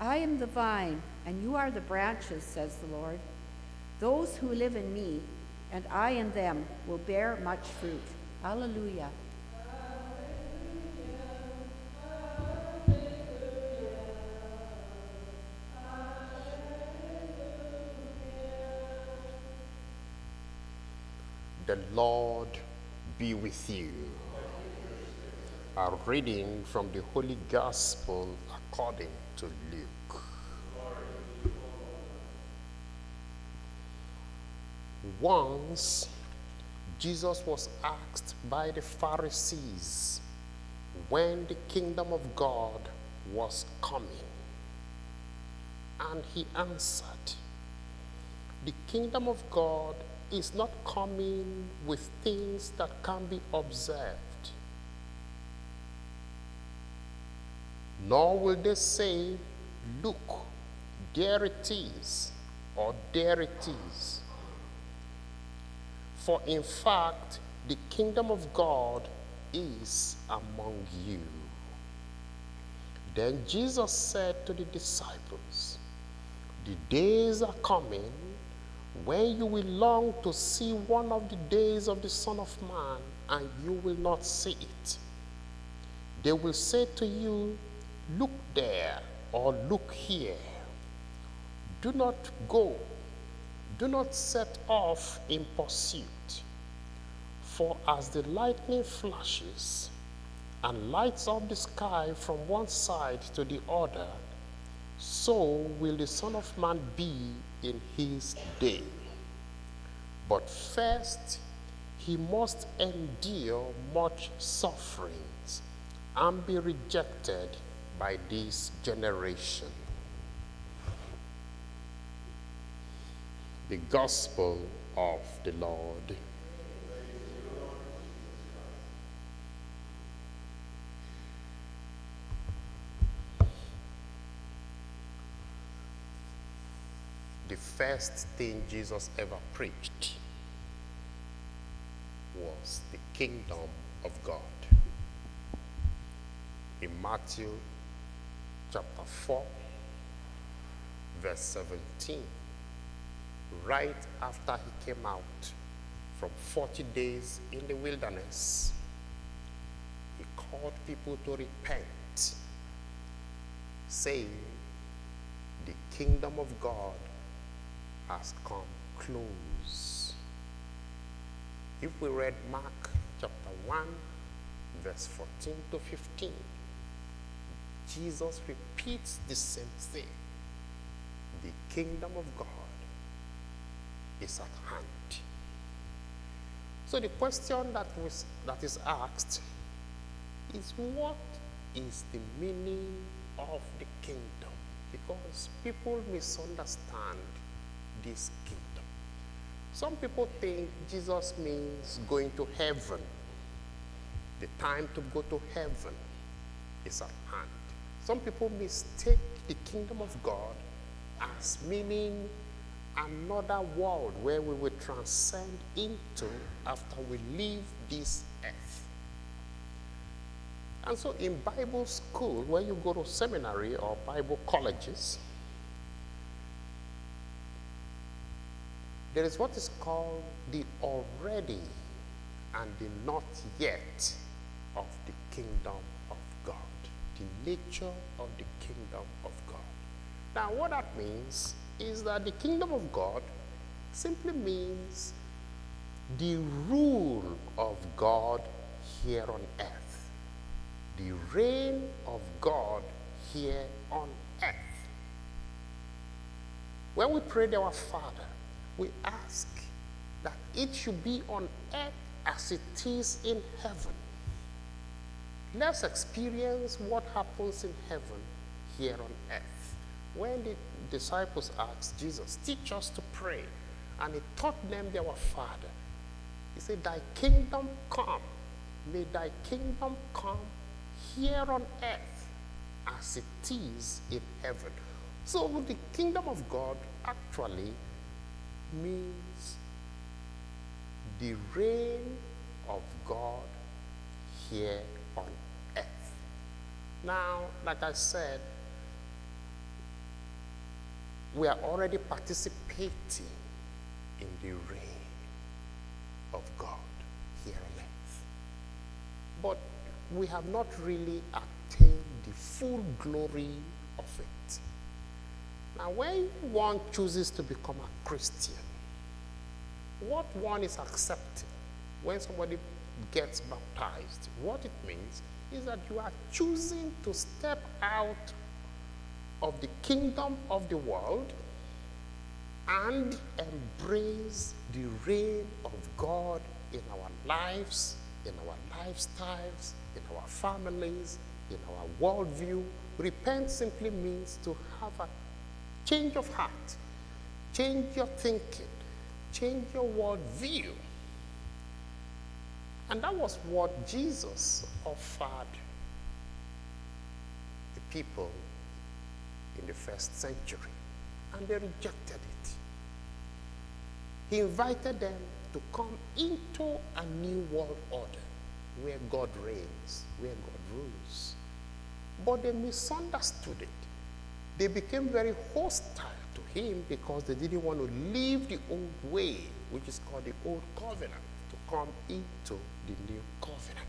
I am the vine, and you are the branches, says the Lord. Those who live in me, and I in them, will bear much fruit. Alleluia. The Lord be with you. A reading from the Holy Gospel according to Luke. Once, Jesus was asked by the Pharisees when the kingdom of God was coming. And he answered, "The kingdom of God is not coming with things that can be observed. Nor will they say, 'Look, there it is,' or 'there it is.' For in fact, the kingdom of God is among you." Then Jesus said to the disciples, "The days are coming when you will long to see one of the days of the Son of Man, and you will not see it. They will say to you, 'Look there,' or 'Look here.' Do not go. Do not set off in pursuit. For as the lightning flashes and lights up the sky from one side to the other, so will the Son of Man be in his day. But first, he must endure much sufferings and be rejected by this generation." The Gospel of the Lord. The first thing Jesus ever preached was the kingdom of God. In Matthew chapter 4, verse 17, right after he came out from 40 days in the wilderness, he called people to repent, saying, "The kingdom of God has come close." If we read Mark chapter 1, verse 14 to 15, Jesus repeats the same thing. The kingdom of God is at hand. So the question that is asked is, what is the meaning of the kingdom? Because people misunderstand this kingdom. Some people think Jesus means going to heaven. The time to go to heaven is at hand. Some people mistake the kingdom of God as meaning another world where we will transcend into after we leave this earth. And so in Bible school, when you go to seminary or Bible colleges, there is what is called the already and the not yet of the kingdom of God. The nature of the kingdom of God. Now, what that means is that the kingdom of God simply means the rule of God here on earth. The reign of God here on earth. When we pray to our Father, we ask that it should be on earth as it is in heaven. Let's experience what happens in heaven here on earth. When the disciples asked Jesus, "Teach us to pray," and he taught them their Father, he said, "Thy kingdom come, may thy kingdom come here on earth as it is in heaven." So the kingdom of God actually means the reign of God here on earth. Now, like I said, we are already participating in the reign of God here on earth. But we have not really attained the full glory of it. Now, when one chooses to become a Christian, what one is accepting when somebody gets baptized, what it means is that you are choosing to step out of the kingdom of the world and embrace the reign of God in our lives, in our lifestyles, in our families, in our worldview. Repent simply means to have a change of heart, change your thinking, change your worldview. And that was what Jesus offered the people in the first century, and they rejected it. He invited them to come into a new world order where God reigns, where God rules. But they misunderstood it. They became very hostile to him because they didn't want to leave the old way, which is called the old covenant, to come into the new covenant.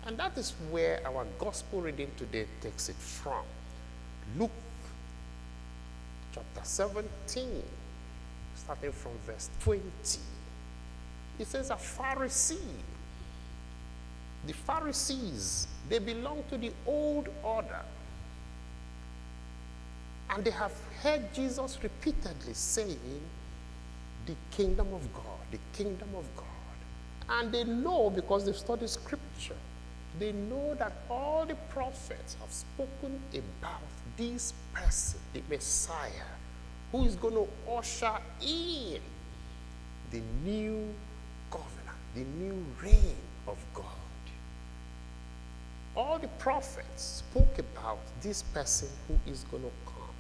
And that is where our gospel reading today takes it from. Luke chapter 17, starting from verse 20. It says a Pharisee. The Pharisees, they belong to the old order. And they have heard Jesus repeatedly saying, the kingdom of God, the kingdom of God. And they know, because they've studied scripture, they know that all the prophets have spoken about this person, the Messiah, who is going to usher in the new covenant, the new reign of God. All the prophets spoke about this person who is going to come.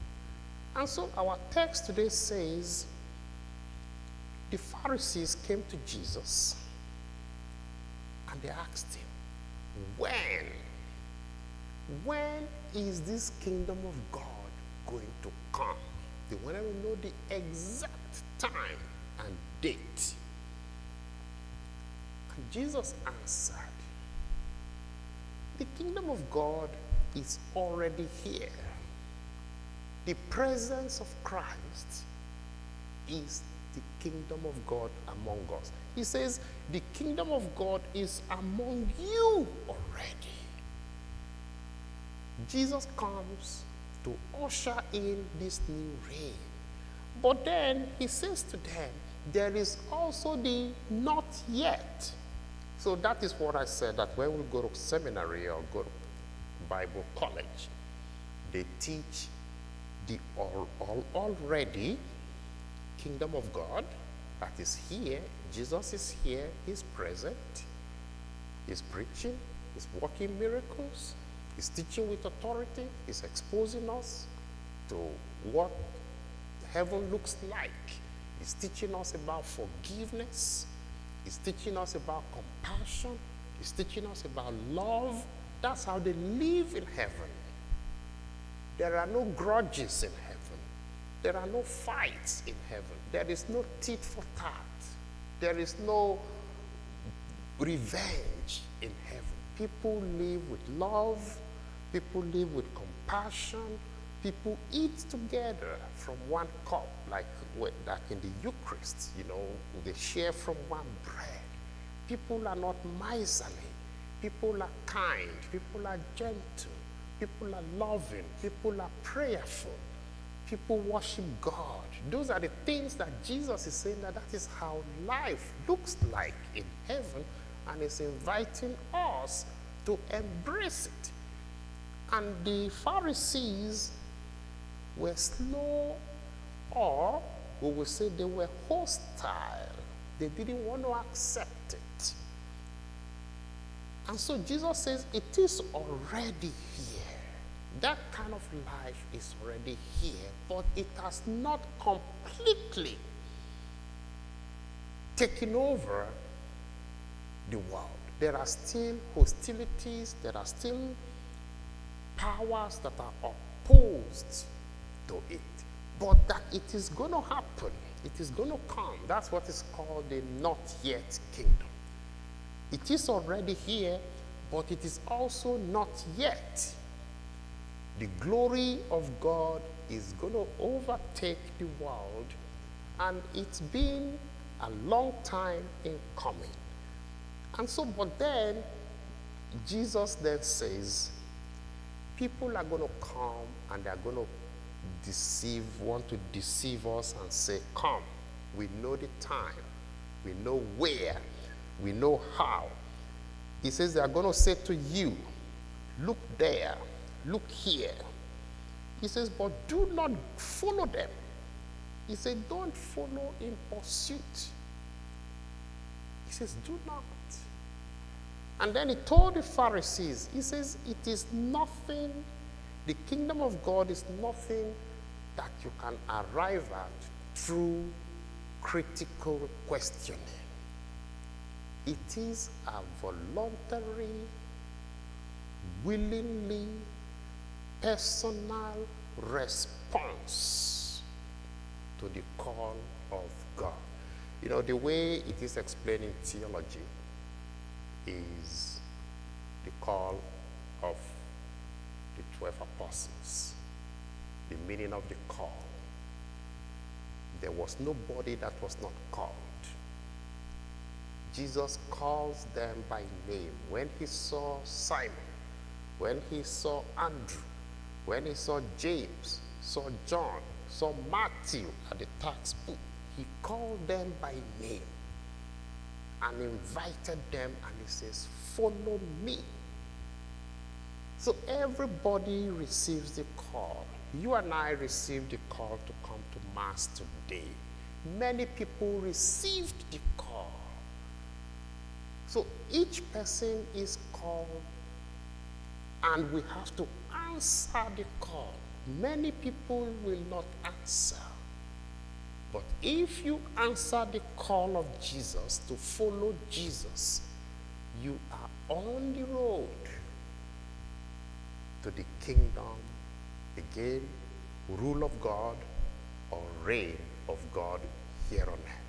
And so our text today says, the Pharisees came to Jesus and they asked him, when is this kingdom of God going to come? They wanted to know the exact time and date. And Jesus answered, the kingdom of God is already here. The presence of Christ is the kingdom of God among us. He says, the kingdom of God is among you already. Jesus comes to usher in this new reign. But then he says to them, there is also the not yet. So that is what I said, that when we go to seminary or go to Bible college, they teach the already kingdom of God that is here. Jesus is here, he's present, he's preaching, he's working miracles, he's teaching with authority, he's exposing us to what heaven looks like. He's teaching us about forgiveness, he's teaching us about compassion, he's teaching us about love. That's how they live in heaven. There are no grudges in heaven. There are no fights in heaven. There is no tit for tat. There is no revenge in heaven. People live with love. People live with compassion. People eat together from one cup, like in the Eucharist, they share from one bread. People are not miserly. People are kind. People are gentle. People are loving. People are prayerful. People worship God. Those are the things that Jesus is saying that is how life looks like in heaven, and is inviting us to embrace it. And the Pharisees were slow, or we will say they were hostile. They didn't want to accept it. And so Jesus says, it is already here. That kind of life is already here, but it has not completely taken over the world. There are still hostilities, there are still powers that are opposed to it. but that it is going to happen. It is going to come. That's what is called the not yet kingdom. It is already here, but it is also not yet. The glory of God is going to overtake the world, and it's been a long time in coming. And so, but then, Jesus then says, people are going to come and they're going to want to deceive us and say, come, we know the time, we know where, we know how. He says they're going to say to you, look there, look here. He says, but do not follow them. He said, don't follow in pursuit. He says, do not. And then he told the Pharisees, he says, it is nothing, the kingdom of God is nothing that you can arrive at through critical questioning. It is a voluntary, willingly, personal response to the call of God. You know, the way it is explained in theology is the call of the 12 apostles, the meaning of the call. There was nobody that was not called. Jesus calls them by name. When he saw Simon, when he saw Andrew, when he saw James, saw John, saw Matthew at the tax booth, he called them by name and invited them, and he says, follow me. So everybody receives the call. You and I received the call to come to Mass today. Many people received the call. So each person is called, and we have to answer the call. Many people will not answer. But if you answer the call of Jesus to follow Jesus, you are on the road to the kingdom, again, rule of God or reign of God here on earth.